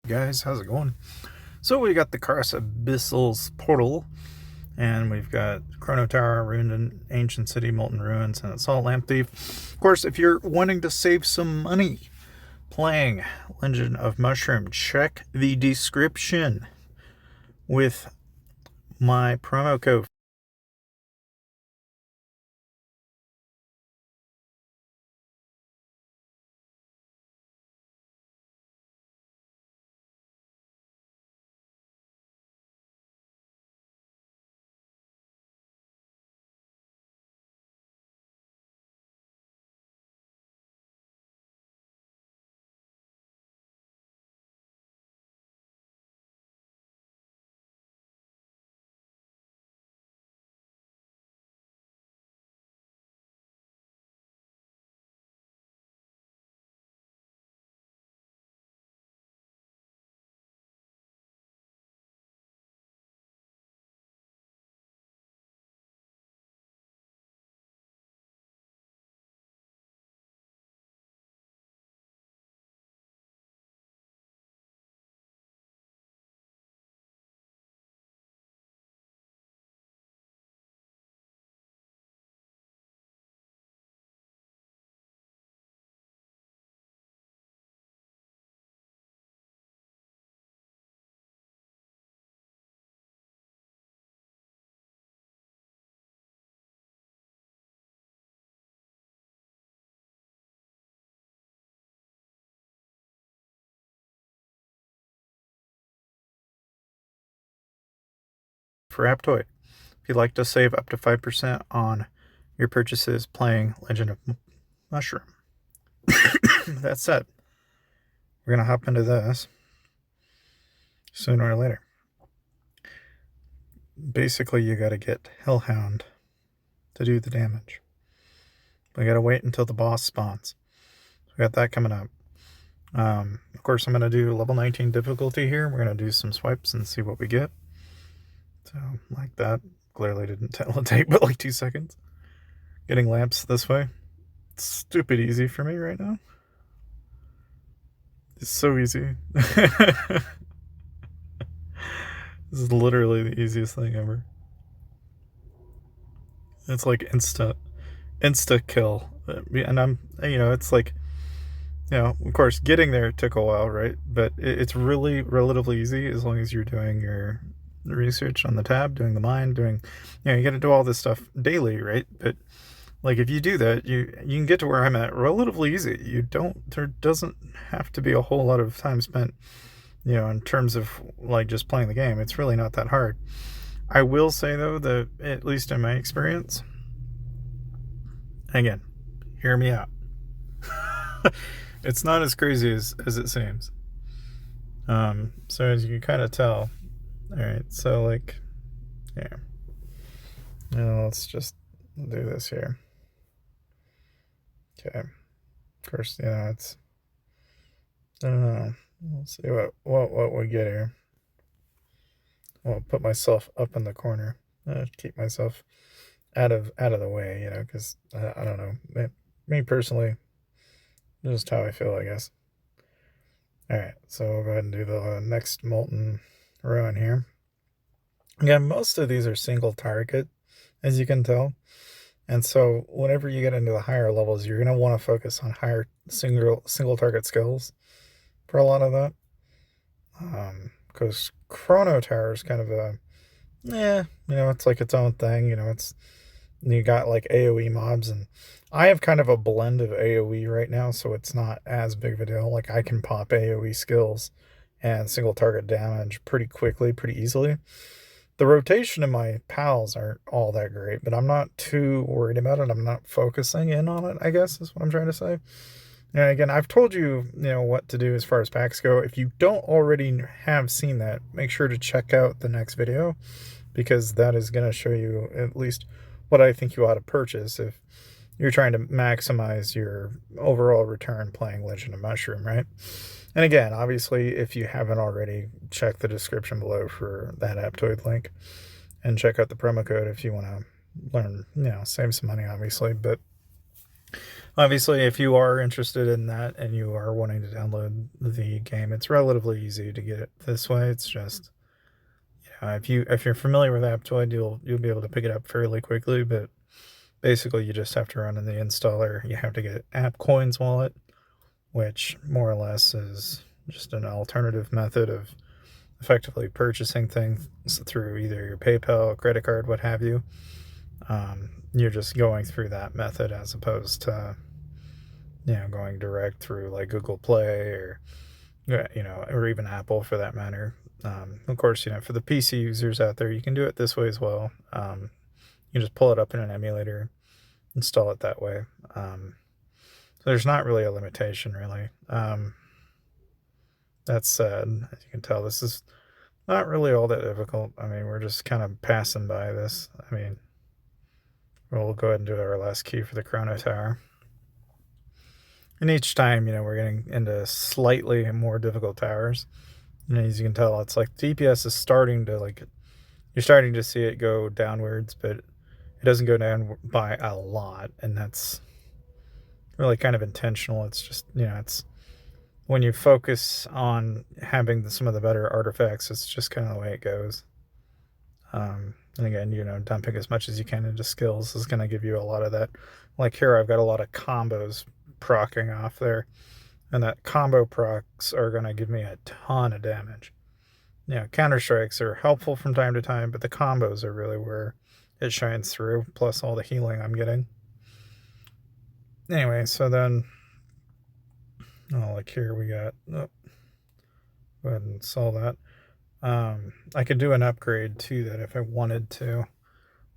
Guys, how's it going? So we got the Karas Abyssal's portal, and we've got Chrono Tower, Ruined and Ancient City, Molten Ruins, and Assault Lamp Thief. Of course, if you're wanting to save some money playing Legend of Mushroom, check the description with my promo code for Aptoid. If you'd like to save up to 5% on your purchases playing Legend of Mushroom. That said, we're going to hop into this sooner or later. Basically, you got to get Hellhound to do the damage. We got to wait until the boss spawns. We got that coming up. Of course, I'm going to do level 19 difficulty here. We're going to do some swipes and see what we get. So, like that. Clearly didn't take but like 2 seconds. Getting lamps this way. It's stupid easy for me right now. It's so easy. This is literally the easiest thing ever. It's like insta kill. And it's like, of course, getting there took a while, right? But it's really relatively easy as long as you're doing your research on the tab, doing the mine, you got to do all this stuff daily, right? But like if you do that, you can get to where I'm at relatively easy. There doesn't have to be a whole lot of time spent, in terms of like just playing the game. It's really not that hard. I will say though that at least in my experience, again, hear me out. It's not as crazy as it seems. So as you can kind of tell, all right. So like, yeah. Let's just do this here. Okay. Of course, it's. I don't know. We'll see what we get here. I'll put myself up in the corner. Keep myself out of the way, because I don't know. Me personally, just how I feel, I guess. Alright, so we'll go ahead and do the next Molten Ruin here. Again, most of these are single target, as you can tell. And so whenever you get into the higher levels, you're going to want to focus on higher single target skills for a lot of that. Because Chrono Tower is kind of it's like its own thing. You got like AoE mobs, and I have kind of a blend of AoE right now, so it's not as big of a deal. Like I can pop AoE skills and single target damage pretty quickly, pretty easily. The rotation in my pals aren't all that great, but I'm not too worried about it. I'm not focusing in on it, I guess is what I'm trying to say. And again, I've told you, what to do as far as packs go. If you don't already have seen that, make sure to check out the next video, because that is going to show you at least what I think you ought to purchase if you're trying to maximize your overall return playing Legend of Mushroom, right? And again, obviously, if you haven't already, check the description below for that Aptoid link, and check out the promo code if you want to learn, save some money, obviously. But Obviously, if you are interested in that and you are wanting to download the game, it's relatively easy to get it this way. It's just if you're familiar with Aptoide, you'll be able to pick it up fairly quickly. But basically, you just have to run in the installer. You have to get AppCoin's wallet, which more or less is just an alternative method of effectively purchasing things through either your PayPal, credit card, what have you. You're just going through that method as opposed to going direct through like Google Play or or even Apple for that matter. Of course, for the PC users out there, you can do it this way as well. You just pull it up in an emulator, install it that way. So there's not really a limitation, really. That said, as you can tell, this is not really all that difficult. I mean, we're just kind of passing by this. I mean, we'll go ahead and do our last key for the Chrono Tower. And each time, we're getting into slightly more difficult towers. And as you can tell, it's like the DPS is starting to you're starting to see it go downwards, but it doesn't go down by a lot. And that's really kind of intentional. It's just, it's when you focus on having some of the better artifacts, it's just kind of the way it goes. And again, dumping as much as you can into skills is going to give you a lot of that. Like here, I've got a lot of combos procking off there, and that combo procs are going to give me a ton of damage. Counter strikes are helpful from time to time, but the combos are really where it shines through, plus all the healing I'm getting. Anyway, so then, like here we got, go ahead and solve that. I could do an upgrade to that if I wanted to,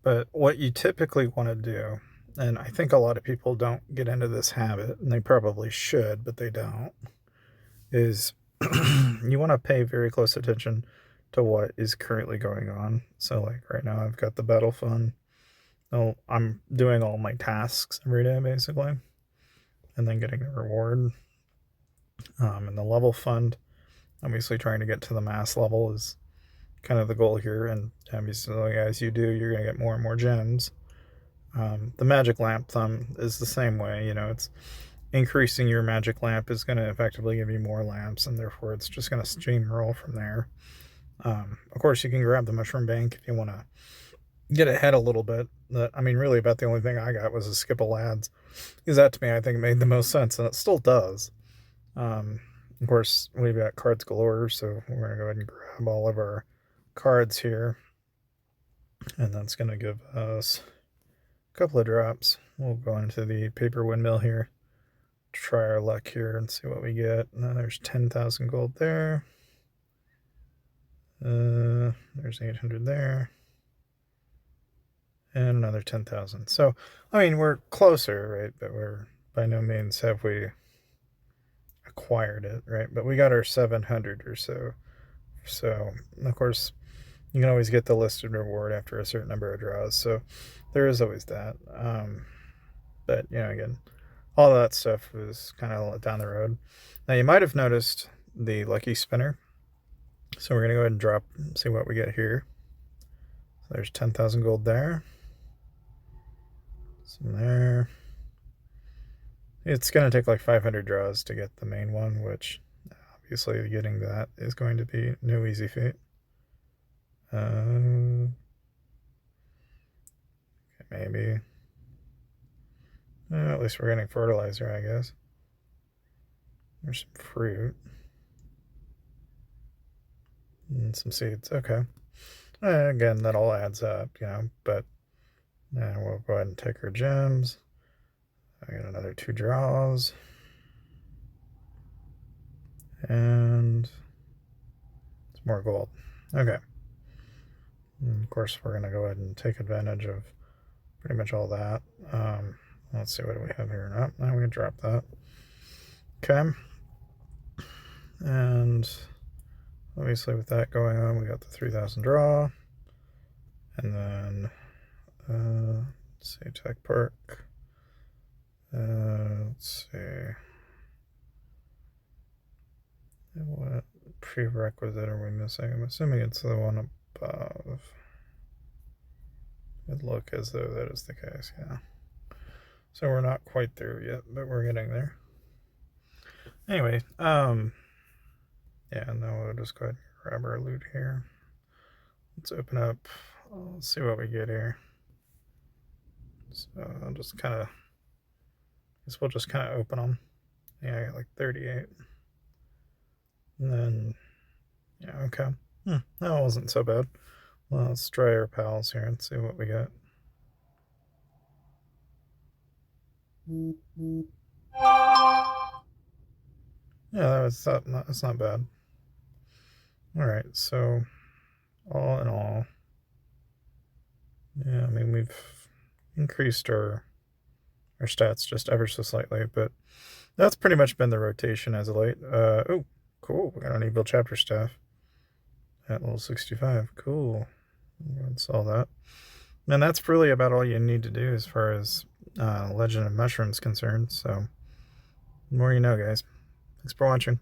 but what you typically want to do, and I think a lot of people don't get into this habit, and they probably should, but they don't, is you want to pay very close attention to what is currently going on. So like right now I've got the battle fund. Oh, I'm doing all my tasks every day basically, and then getting a reward. And the level fund, obviously trying to get to the mass level is kind of the goal here, and obviously as you do, you're going to get more and more gems. The magic lamp thumb is the same way. It's increasing your magic lamp is going to effectively give you more lamps, and therefore it's just going to steamroll from there. Of course, you can grab the mushroom bank if you want to get ahead a little bit. I mean, really about the only thing I got was a skip of lads, because that to me I think made the most sense, and it still does. Of course, we've got cards galore, so we're going to go ahead and grab all of our cards here, and that's going to give us a couple of drops. We'll go into the paper windmill here, try our luck here and see what we get. Now there's 10,000 gold there. There's 800 there. And another 10,000. So, I mean, we're closer, right? But we're by no means have we acquired it, right? But we got our 700 or so. So, of course, you can always get the listed reward after a certain number of draws. So, there is always that. But, again, all of that stuff was kind of down the road. Now, you might have noticed the lucky spinner. So, we're going to go ahead and drop, see what we get here. So there's 10,000 gold there. Some there. It's going to take like 500 draws to get the main one, which obviously getting that is going to be no easy feat. Okay, maybe. At least we're getting fertilizer, I guess. There's some fruit. And some seeds. Okay. Again, that all adds up, but we'll go ahead and take our gems. I got another 2 draws. And it's more gold. Okay. And of course, we're going to go ahead and take advantage of pretty much all that. Let's see, what do we have here? Now we can drop that. Okay. And obviously with that going on, we got the 3,000 draw. And then, let's see, Tech Park. Let's see. What prerequisite are we missing? I'm assuming it's the one above. It would look as though that is the case, yeah. So we're not quite there yet, but we're getting there. Anyway, yeah, now we'll just go ahead and grab our loot here. Let's open up. Let's see what we get here. So I'll just kind of, guess we'll just kind of open them. Yeah, I got like 38. And then, yeah, okay. That wasn't so bad. Well, let's try our pals here and see what we got. Yeah, that's not bad. Alright, so all in all, yeah, I mean, we've increased our stats just ever so slightly, but that's pretty much been the rotation as of late. Oh, cool. We got an evil chapter staff at level 65. Cool. That's all that. And that's really about all you need to do as far as Legend of Mushroom's concerned. So, the more you know, guys. Thanks for watching.